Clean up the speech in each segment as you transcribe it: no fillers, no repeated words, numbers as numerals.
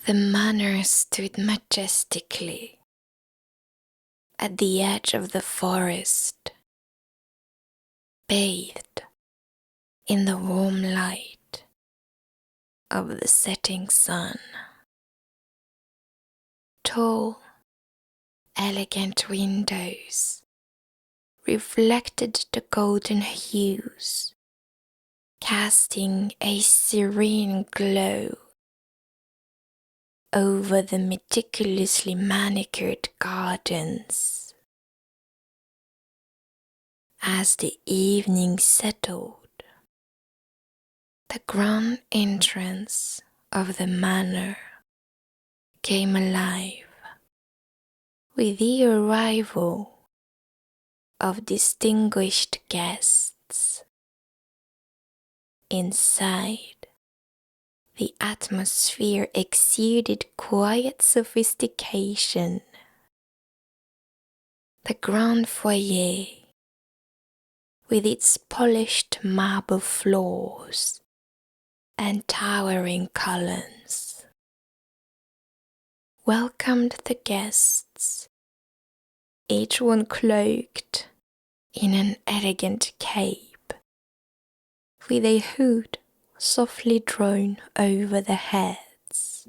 The manor stood majestically at the edge of the forest, bathed in the warm light of the setting sun. Tall, elegant windows reflected the golden hues, casting a serene glow over the meticulously manicured gardens. As the evening settled, the grand entrance of the manor came alive with the arrival of distinguished guests. Inside, the atmosphere exuded quiet sophistication. The grand foyer, with its polished marble floors and towering columns, welcomed the guests, each one cloaked in an elegant cape, with a hood softly drawn over their heads.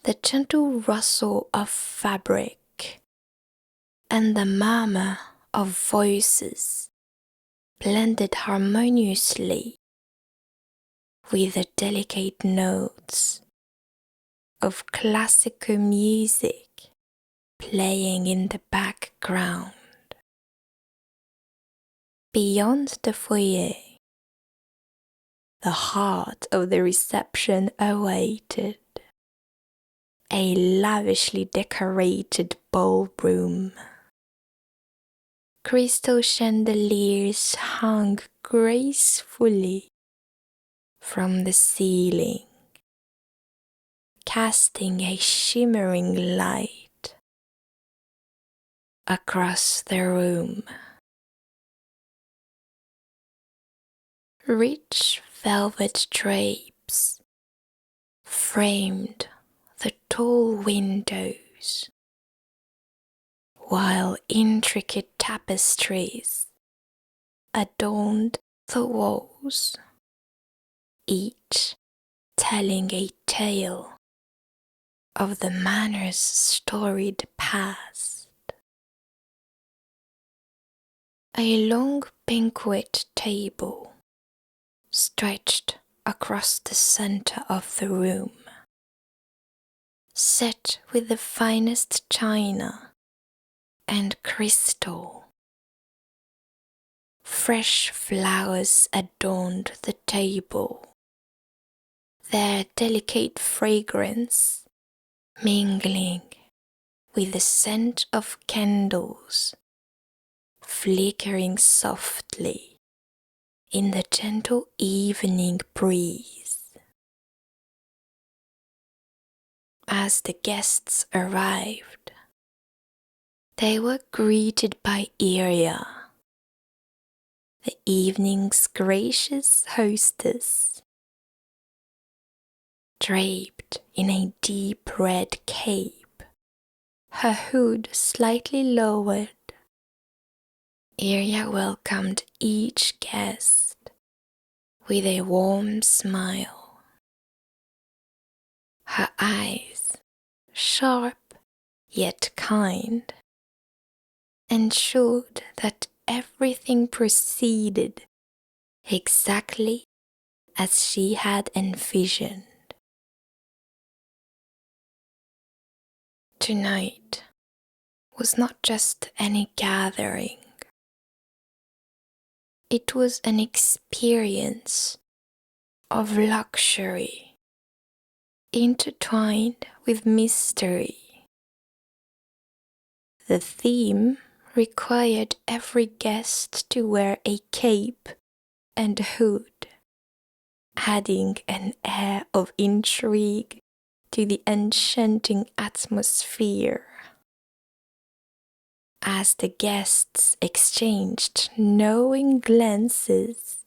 The gentle rustle of fabric and the murmur of voices blended harmoniously with the delicate notes of classical music playing in the background. Beyond the foyer, the heart of the reception awaited, a lavishly decorated ballroom. Crystal chandeliers hung gracefully from the ceiling, casting a shimmering light across the room. Rich velvet drapes framed the tall windows, while intricate tapestries adorned the walls, each telling a tale of the manor's storied past. A long banquet table stretched across the center of the room, set with the finest china and crystal. Fresh flowers adorned the table, their delicate fragrance mingling with the scent of candles flickering softly in the gentle evening breeze. As the guests arrived, they were greeted by Yria, the evening's gracious hostess. Draped in a deep red cape, her hood slightly lowered, Yria welcomed each guest with a warm smile. Her eyes, sharp yet kind, ensured that everything proceeded exactly as she had envisioned. Tonight was not just any gathering. It was an experience of luxury, intertwined with mystery. The theme required every guest to wear a cape and hood, adding an air of intrigue to the enchanting atmosphere. As the guests exchanged knowing glances,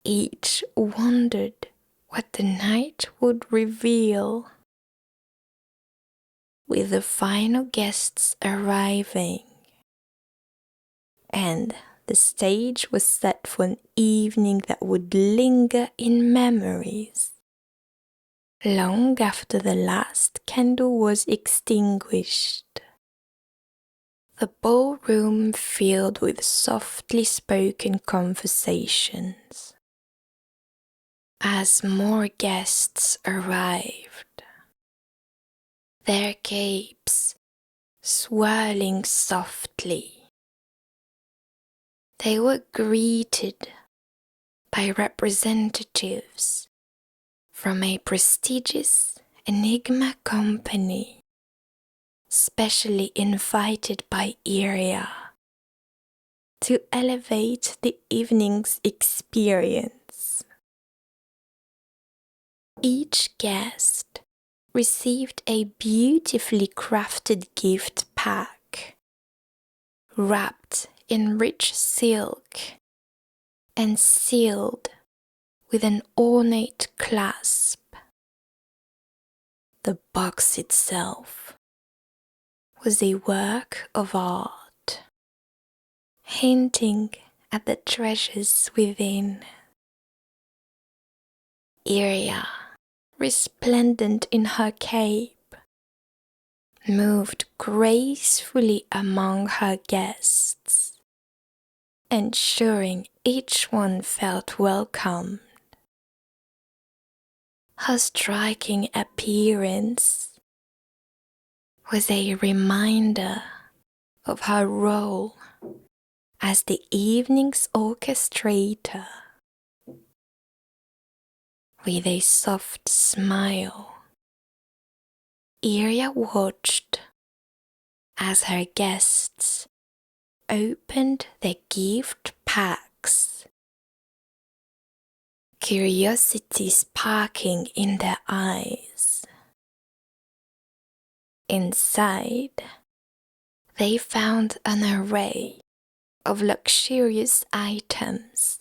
each wondered what the night would reveal. With the final guests arriving, and the stage was set for an evening that would linger in memories long after the last candle was extinguished. The ballroom filled with softly spoken conversations. As more guests arrived, their capes swirling softly, they were greeted by representatives from a prestigious enigma company, specially invited by Yria to elevate the evening's experience. Each guest received a beautifully crafted gift pack, wrapped in rich silk and sealed with an ornate clasp. The box itself was a work of art, hinting at the treasures within. Yria, resplendent in her cape, moved gracefully among her guests, ensuring each one felt welcomed. Her striking appearance was a reminder of her role as the evening's orchestrator. With a soft smile, Yria watched as her guests opened their gift packs, curiosity sparkling in their eyes. Inside, they found an array of luxurious items: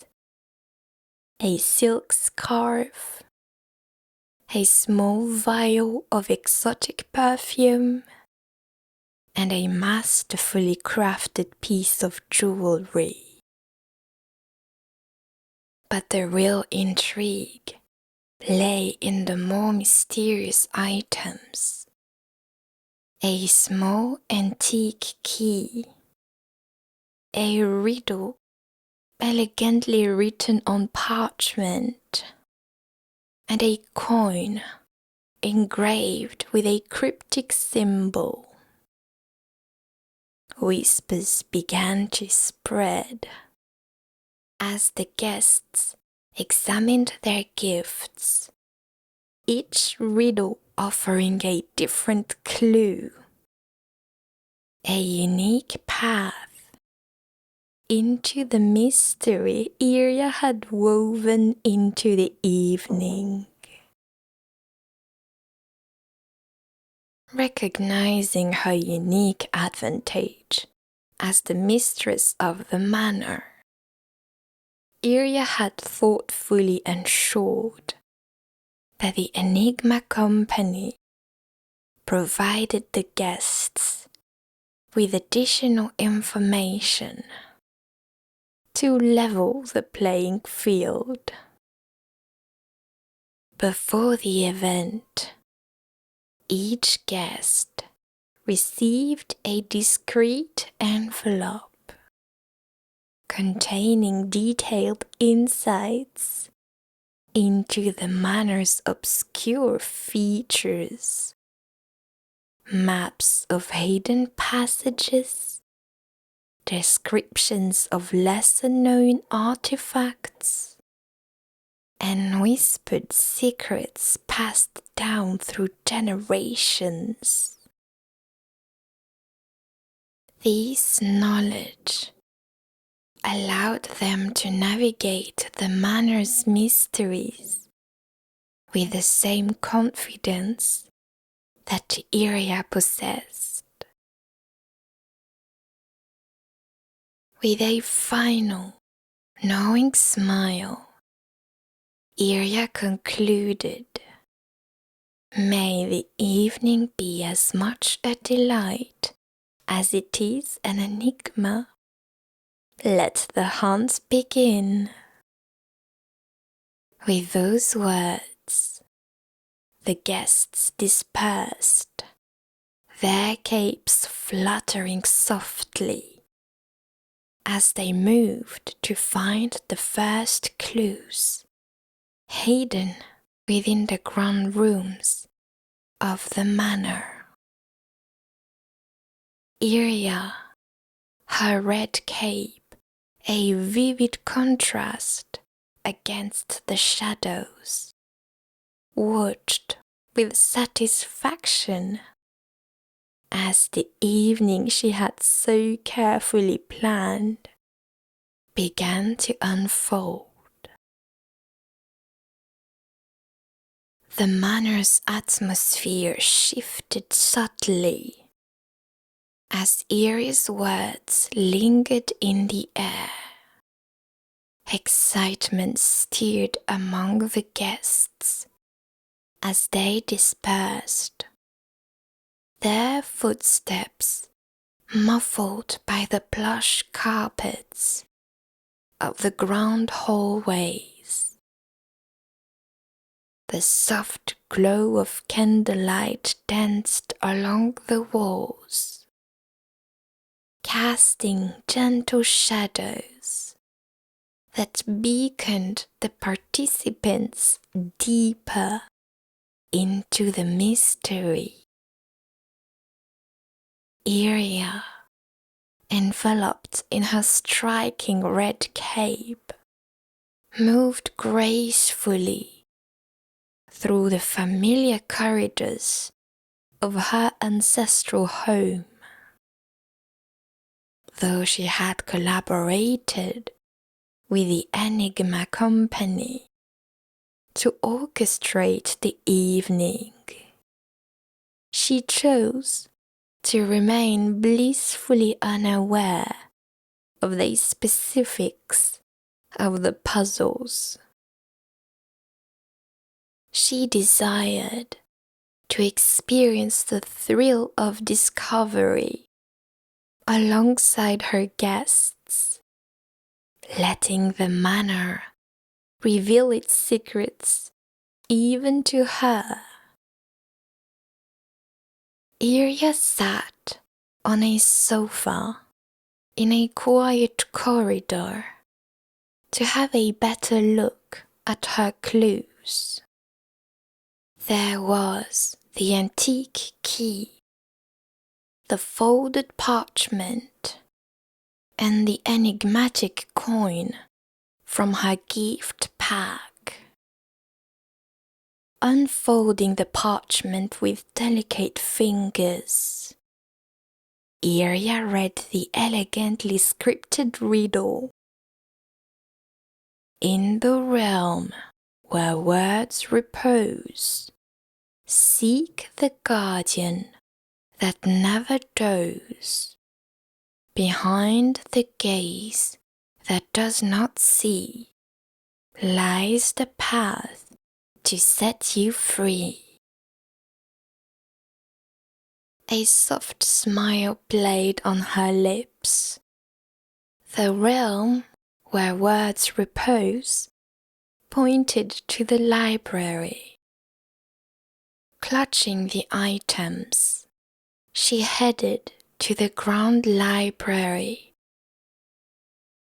a silk scarf, a small vial of exotic perfume, and a masterfully crafted piece of jewelry. But the real intrigue lay in the more mysterious items. A small antique key, a riddle elegantly written on parchment, and a coin engraved with a cryptic symbol. Whispers began to spread as the guests examined their gifts, each riddle offering a different clue, a unique path into the mystery Yria had woven into the evening. Recognizing her unique advantage as the mistress of the manor, Yria had thoughtfully ensured that the Enigma Company provided the guests with additional information to level the playing field. Before the event, each guest received a discreet envelope containing detailed insights into the manor's obscure features, maps of hidden passages, descriptions of lesser-known artifacts, and whispered secrets passed down through generations. This knowledge allowed them to navigate the manor's mysteries with the same confidence that Yria possessed. With a final, knowing smile, Yria concluded, "May the evening be as much a delight as it is an enigma. Let the hunt begin." With those words, the guests dispersed, their capes fluttering softly as they moved to find the first clues hidden within the grand rooms of the manor. Yria, her red cape a vivid contrast against the shadows, watched with satisfaction as the evening she had so carefully planned began to unfold. The manor's atmosphere shifted subtly as Yria's words lingered in the air. Excitement stirred among the guests as they dispersed, their footsteps muffled by the plush carpets of the grand hallways. The soft glow of candlelight danced along the walls, casting gentle shadows that beaconed the participants deeper into the mystery. Yria, enveloped in her striking red cape, moved gracefully through the familiar corridors of her ancestral home. Though she had collaborated with the Enigma Company to orchestrate the evening, she chose to remain blissfully unaware of the specifics of the puzzles. She desired to experience the thrill of discovery alongside her guests, letting the manor reveal its secrets even to her. Yria sat on a sofa in a quiet corridor to have a better look at her clues. There was the antique key, the folded parchment, and the enigmatic coin from her gift pack. Unfolding the parchment with delicate fingers, Yria read the elegantly scripted riddle. "In the realm where words repose, seek the guardian that never does. Behind the gaze that does not see lies the path to set you free." A soft smile played on her lips. The realm where words repose pointed to the library. Clutching the items, she headed to the grand library.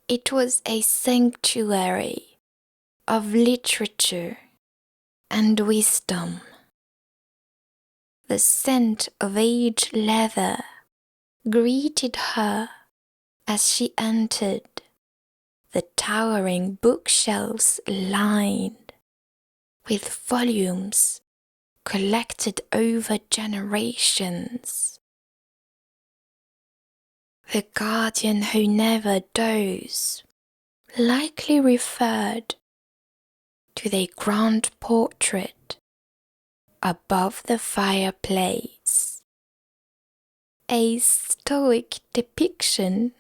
It was a sanctuary of literature and wisdom. The scent of aged leather greeted her as she entered, the towering bookshelves lined with volumes collected over generations. The guardian who never does likely referred to the grand portrait above the fireplace, a stoic depiction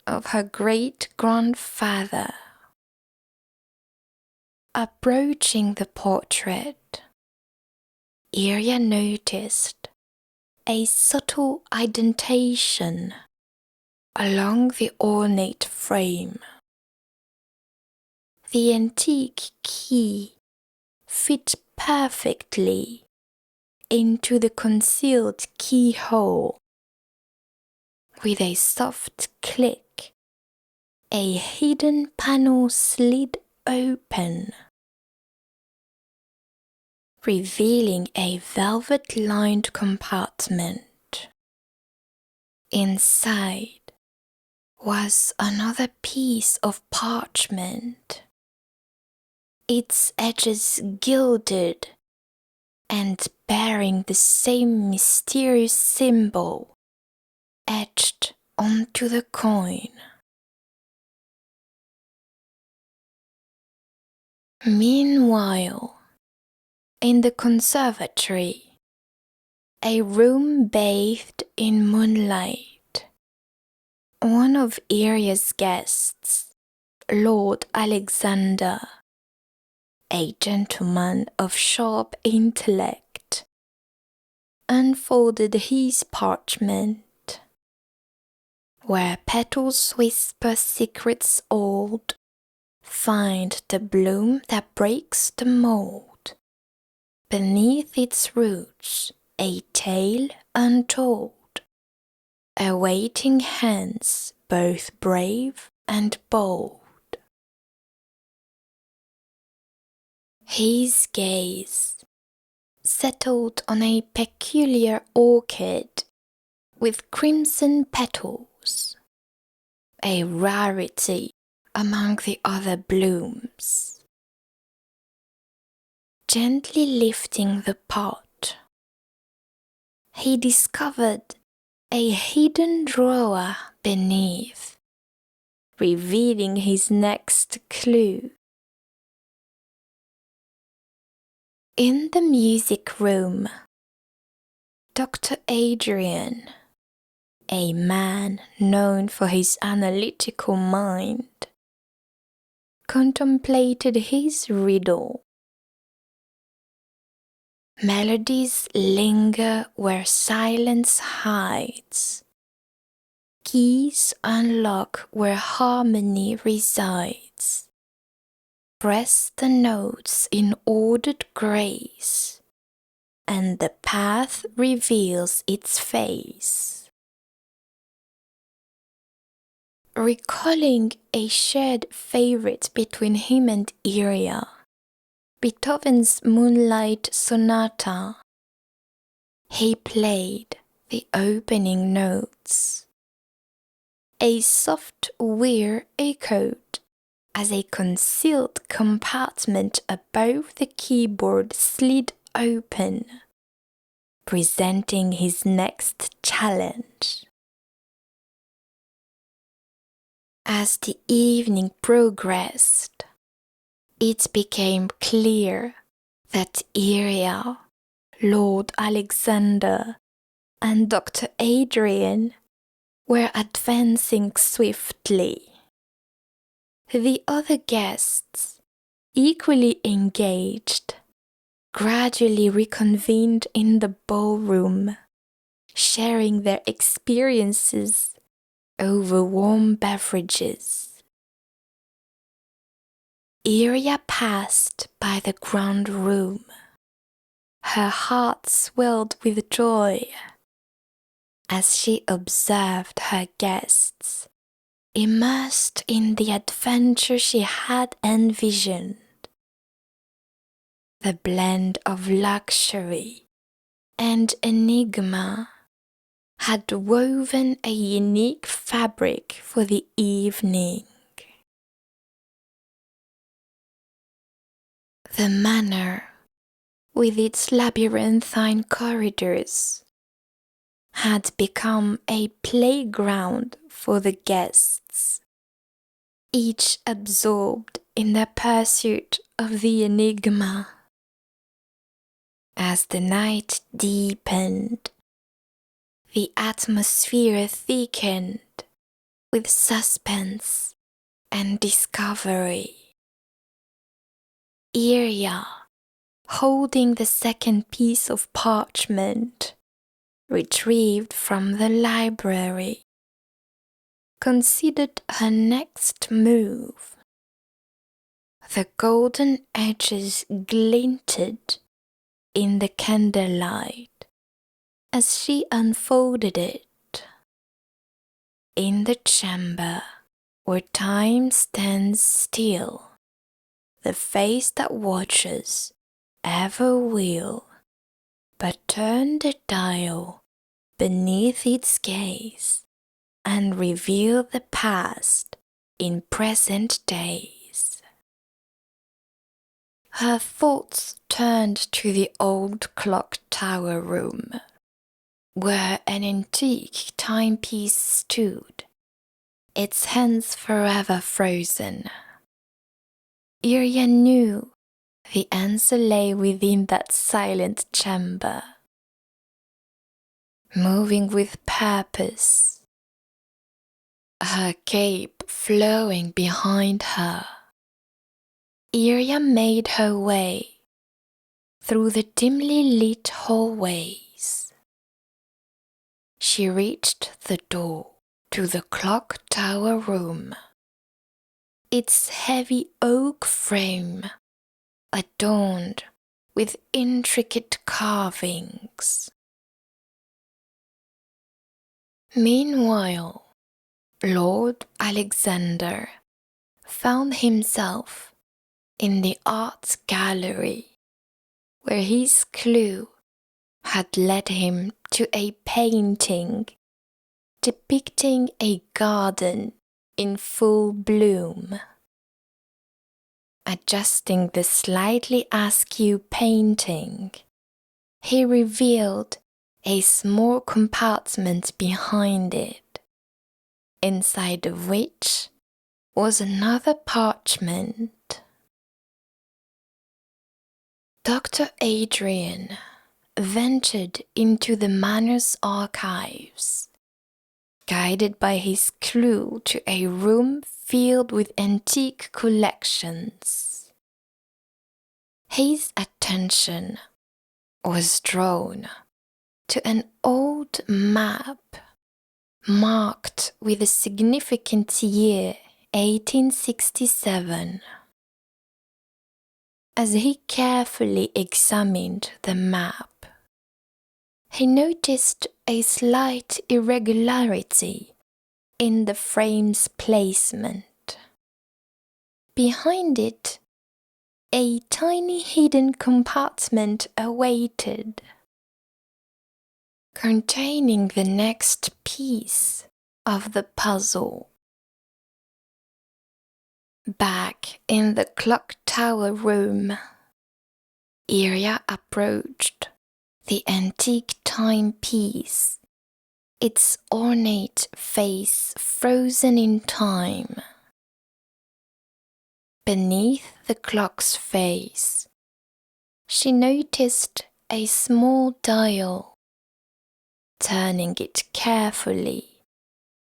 of her great-grandfather. Approaching the portrait, Yria noticed a subtle indentation along the ornate frame. The antique key fit perfectly into the concealed keyhole. With a soft click, a hidden panel slid open, revealing a velvet-lined compartment. Inside was another piece of parchment, its edges gilded and bearing the same mysterious symbol etched onto the coin. Meanwhile, in the conservatory, a room bathed in moonlight, one of Yria's guests, Lord Alexander, a gentleman of sharp intellect, unfolded his parchment. Where petals whisper secrets old, find the bloom that breaks the mold. Beneath its roots, a tale untold, awaiting hands both brave and bold. His gaze settled on a peculiar orchid with crimson petals, a rarity among the other blooms. Gently lifting the pot, he discovered a hidden drawer beneath, revealing his next clue. In the music room, Dr. Adrian, a man known for his analytical mind, contemplated his riddle. Melodies linger where silence hides. Keys unlock where harmony resides. Press the notes in ordered grace, and the path reveals its face. Recalling a shared favorite between him and Yria, Beethoven's Moonlight Sonata, he played the opening notes. A soft whir echoed as a concealed compartment above the keyboard slid open, presenting his next challenge. As the evening progressed, it became clear that Yria, Lord Alexander, and Dr. Adrian were advancing swiftly. The other guests, equally engaged, gradually reconvened in the ballroom, sharing their experiences over warm beverages. Yria passed by the grand room. Her heart swelled with joy as she observed her guests immersed in the adventure she had envisioned. The blend of luxury and enigma had woven a unique fabric for the evening. The manor, with its labyrinthine corridors, had become a playground for the guests, each absorbed in the pursuit of the enigma. As the night deepened, the atmosphere thickened with suspense and discovery. Yria, holding the second piece of parchment, retrieved from the library, considered her next move. The golden edges glinted in the candlelight as she unfolded it. In the chamber where time stands still, the face that watches ever will but turn the dial beneath its gaze and reveal the past in present days. Her thoughts turned to the old clock tower room, where an antique timepiece stood, its hands forever frozen. Yria knew the answer lay within that silent chamber. Moving with purpose, her cape flowing behind her, Yria made her way through the dimly lit hallways. She reached the door to the clock tower room, its heavy oak frame adorned with intricate carvings. Meanwhile, Lord Alexander found himself in the art gallery, where his clue had led him to a painting depicting a garden in full bloom. Adjusting the slightly askew painting, he revealed a small compartment behind it, inside of which was another parchment. Dr. Adrian ventured into the Manor's archives, guided by his clue to a room filled with antique collections. His attention was drawn to an old map marked with the significant year 1867. As he carefully examined the map, he noticed a slight irregularity in the frame's placement. Behind it, a tiny hidden compartment awaited, containing the next piece of the puzzle. Back in the clock tower room, Yria approached the antique timepiece, its ornate face frozen in time. Beneath the clock's face, she noticed a small dial. Turning it carefully,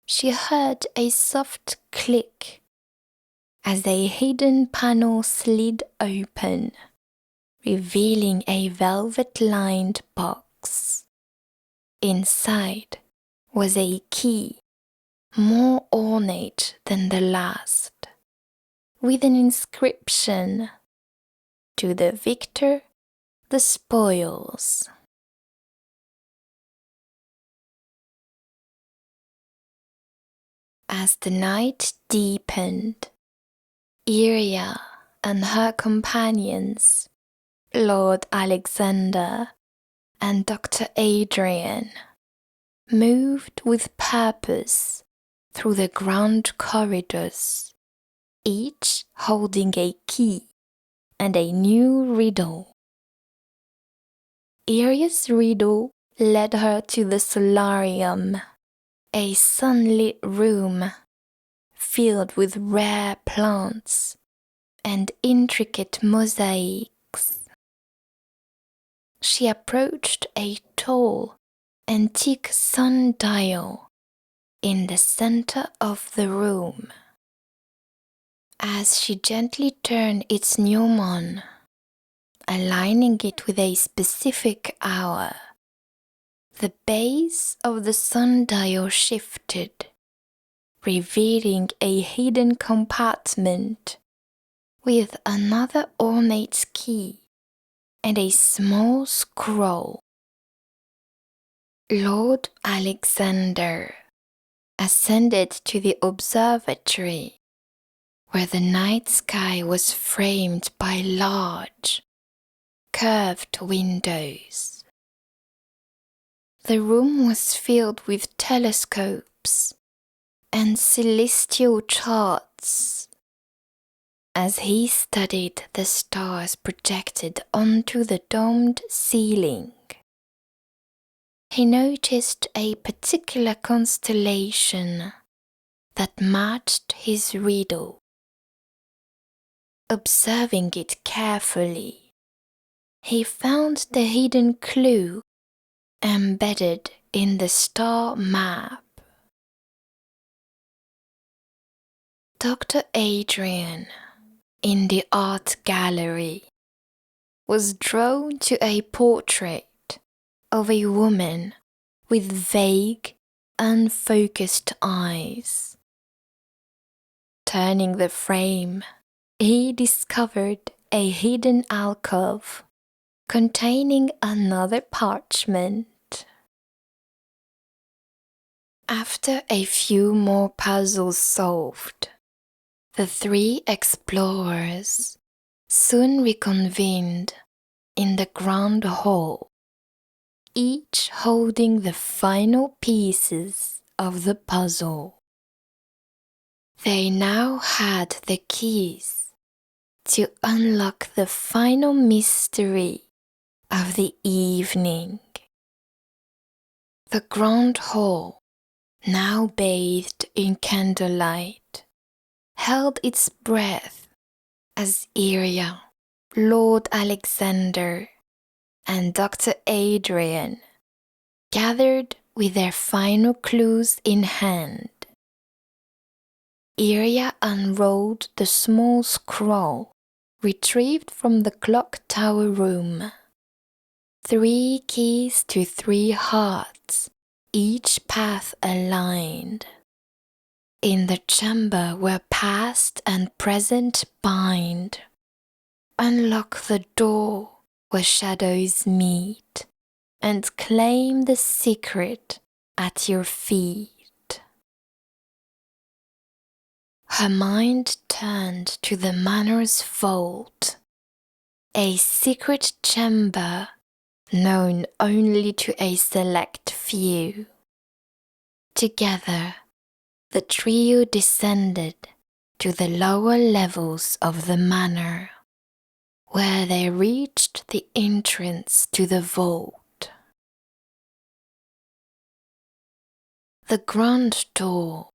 she heard a soft click as a hidden panel slid open, revealing a velvet-lined box. Inside was a key, more ornate than the last, with an inscription, "To the victor, the spoils." As the night deepened, Yria and her companions, Lord Alexander and Dr. Adrian, moved with purpose through the grand corridors, each holding a key and a new riddle. Yria's riddle led her to the solarium, a sunlit room filled with rare plants and intricate mosaics. She approached a tall, antique sundial in the center of the room. as she gently turned its gnomon, aligning it with a specific hour. The base of the sundial shifted, revealing a hidden compartment with another ornate key and a small scroll. Lord Alexander ascended to the observatory, where the night sky was framed by large, curved windows. The room was filled with telescopes and celestial charts. As he studied the stars projected onto the domed ceiling, he noticed a particular constellation that matched his riddle. Observing it carefully, he found the hidden clue embedded in the star map. Dr. Adrian, in the art gallery, was drawn to a portrait of a woman with vague, unfocused eyes. Turning the frame, he discovered a hidden alcove containing another parchment. After a few more puzzles solved, the three explorers soon reconvened in the grand hall, each holding the final pieces of the puzzle. They now had the keys to unlock the final mystery of the evening. The grand hall, now bathed in candlelight, held its breath as Yria, Lord Alexander, and Dr. Adrian gathered with their final clues in hand. Yria unrolled the small scroll retrieved from the clock tower room. 3 keys to 3 hearts, each path aligned. In the chamber where past and present bind, unlock the door where shadows meet, and claim the secret at your feet. Her mind turned to the Manor's vault, a secret chamber known only to a select few. Together, the trio descended to the lower levels of the manor, where they reached the entrance to the vault. The grand door,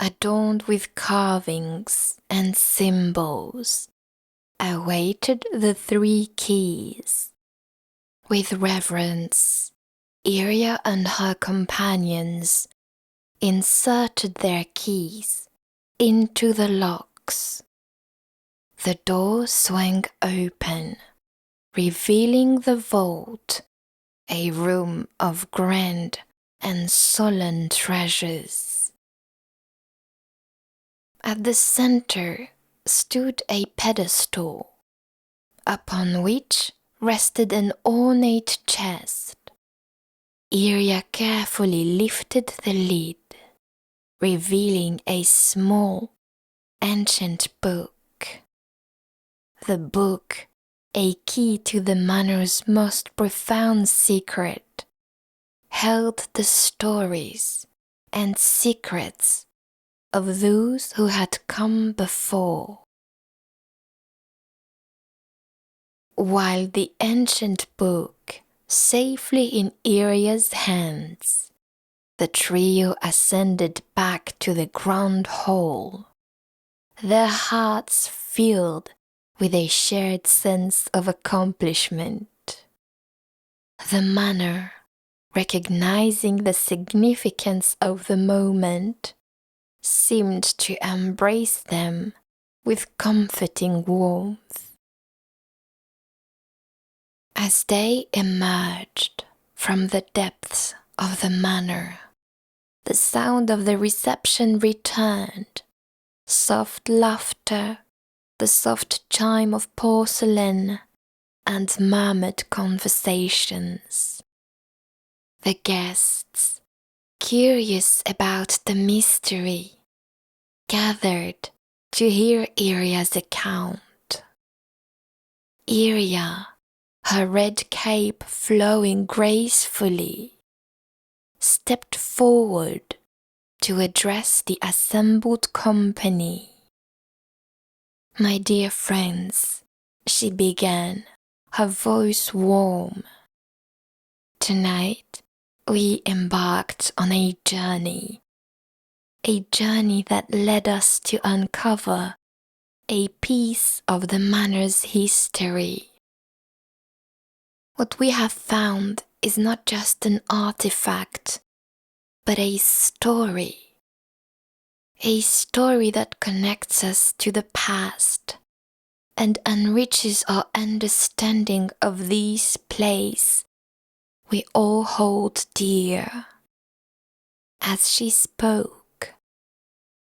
adorned with carvings and symbols, awaited the 3 keys. With reverence, Yria and her companions inserted their keys into the locks. The door swung open, revealing the vault, a room of grand and solemn treasures. At the center stood a pedestal, upon which rested an ornate chest. Yria carefully lifted the lid, revealing a small, ancient book. The book, a key to the Manor's most profound secret, held the stories and secrets of those who had come before. While the ancient book safely in Yria's hands, the trio ascended back to the grand hall, their hearts filled with a shared sense of accomplishment. The Manor, recognizing the significance of the moment, seemed to embrace them with comforting warmth. As they emerged from the depths of the manor, the sound of the reception returned, soft laughter, the soft chime of porcelain, and murmured conversations. The guests, curious about the mystery, gathered to hear Yria's account. Yria, her red cape flowing gracefully, stepped forward to address the assembled company. "My dear friends," she began, her voice warm. "Tonight we embarked on a journey that led us to uncover a piece of the manor's history. What we have found is not just an artifact, but a story that connects us to the past and enriches our understanding of this place we all hold dear." As she spoke,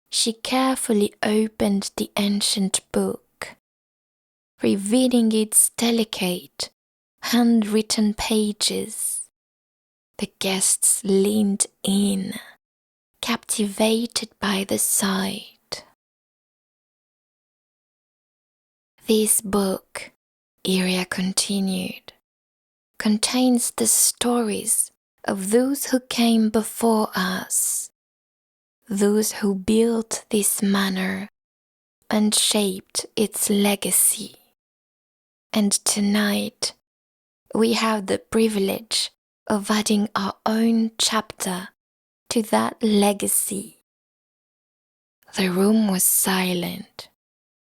she carefully opened the ancient book, revealing its delicate, handwritten pages. The guests leaned in, captivated by the sight. "This book," Yria continued, "contains the stories of those who came before us, those who built this manor and shaped its legacy. And tonight, we have the privilege of adding our own chapter to that legacy." The room was silent,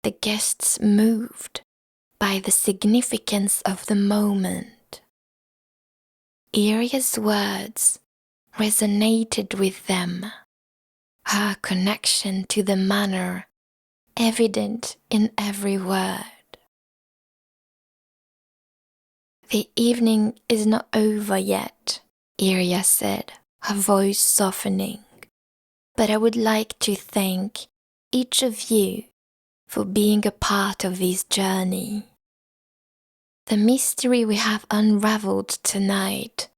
the guests moved by the significance of the moment. Yria's words resonated with them, her connection to the manor evident in every word. "The evening is not over yet," Yria said, her voice softening. "But I would like to thank each of you for being a part of this journey. The mystery we have unraveled tonight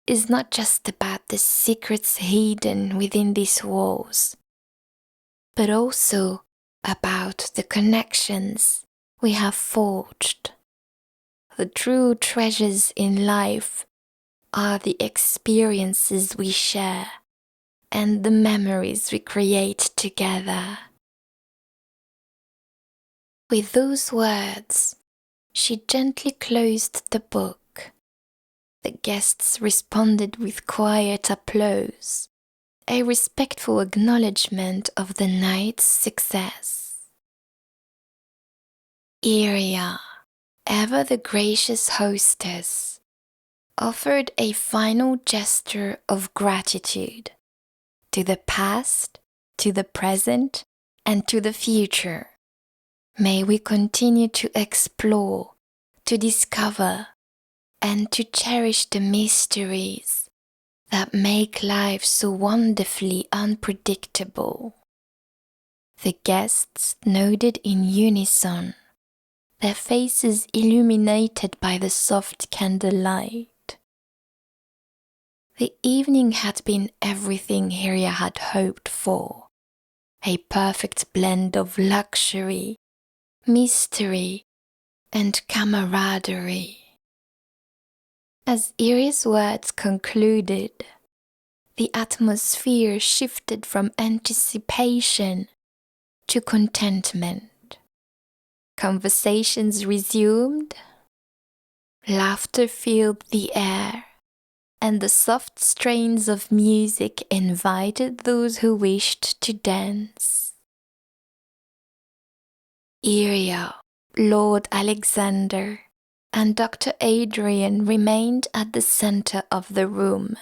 is not just about the secrets hidden within these walls, but also about the connections we have forged. The true treasures in life are the experiences we share and the memories we create together." With those words, she gently closed the book. The guests responded with quiet applause, a respectful acknowledgement of the night's success. Yria, ever the gracious hostess, offered a final gesture of gratitude to the past, to the present, and to the future. May we continue to explore, to discover, and to cherish the mysteries that make life so wonderfully unpredictable. The guests nodded in unison, their faces illuminated by the soft candlelight. The evening had been everything Yria had hoped for, a perfect blend of luxury, mystery, and camaraderie. As Yria's words concluded, the atmosphere shifted from anticipation to contentment. Conversations resumed, laughter filled the air, and the soft strains of music invited those who wished to dance. Yria, Lord Alexander, and Dr. Adrian remained at the center of the room,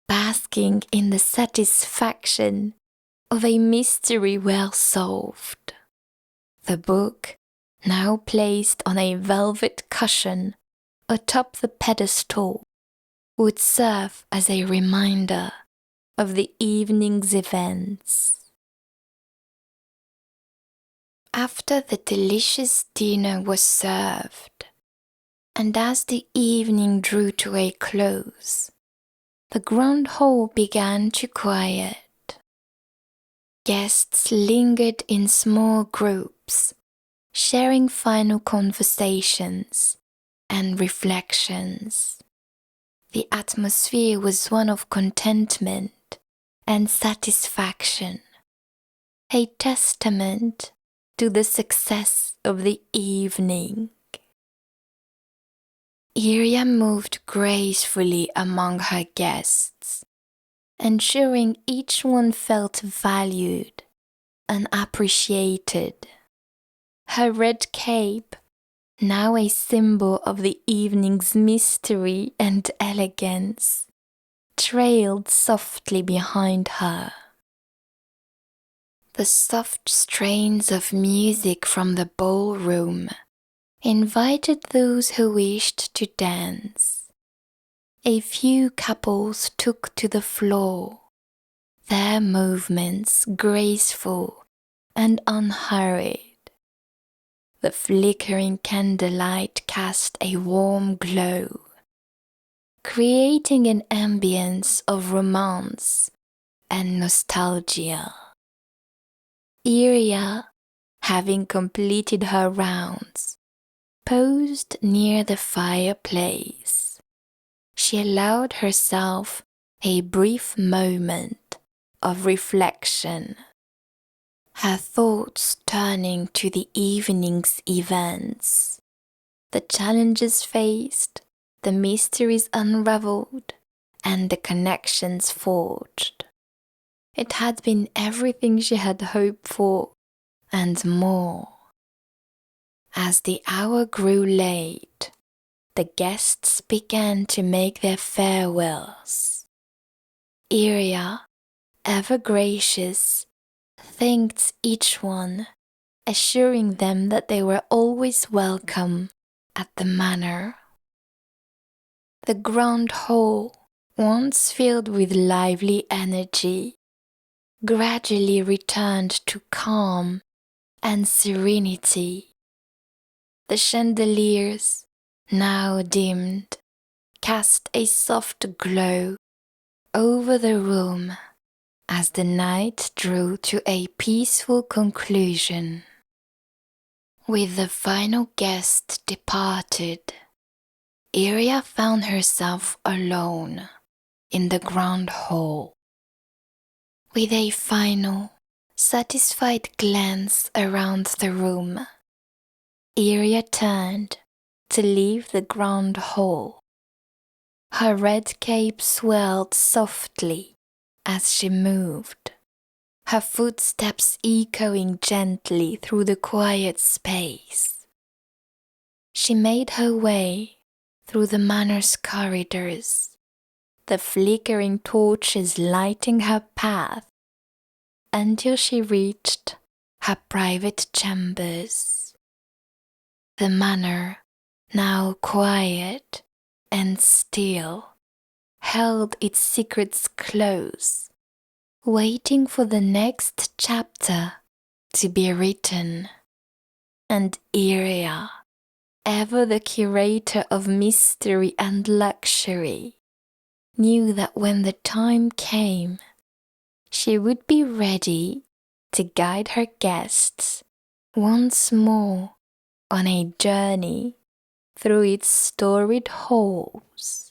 basking in the satisfaction of a mystery well solved. The book, now placed on a velvet cushion atop the pedestal, would serve as a reminder of the evening's events. After the delicious dinner was served, and as the evening drew to a close, the grand hall began to quiet. Guests lingered in small groups, sharing final conversations and reflections. The atmosphere was one of contentment and satisfaction, a testament to the success of the evening. Yria moved gracefully among her guests, ensuring each one felt valued and appreciated. Her red cape, now a symbol of the evening's mystery and elegance, trailed softly behind her. The soft strains of music from the ballroom invited those who wished to dance. A few couples took to the floor, their movements graceful and unhurried. The flickering candlelight cast a warm glow, creating an ambience of romance and nostalgia. Yria, having completed her rounds, posed near the fireplace. She allowed herself a brief moment of reflection, her thoughts turning to the evening's events, the challenges faced, the mysteries unraveled, and the connections forged. It had been everything she had hoped for and more. As the hour grew late, the guests began to make their farewells. Yria, ever gracious, thanked each one, assuring them that they were always welcome at the manor. The grand hall, once filled with lively energy, gradually returned to calm and serenity. The chandeliers, now dimmed, cast a soft glow over the room as the night drew to a peaceful conclusion. With the final guest departed, Yria found herself alone in the grand hall. With a final, satisfied glance around the room, Yria turned to leave the grand hall. Her red cape swelled softly as she moved, her footsteps echoing gently through the quiet space. She made her way through the manor's corridors, the flickering torches lighting her path, until she reached her private chambers. The manor, now quiet and still, held its secrets close, waiting for the next chapter to be written. And Yria, ever the curator of mystery and luxury, knew that when the time came, she would be ready to guide her guests once more on a journey through its storied halls.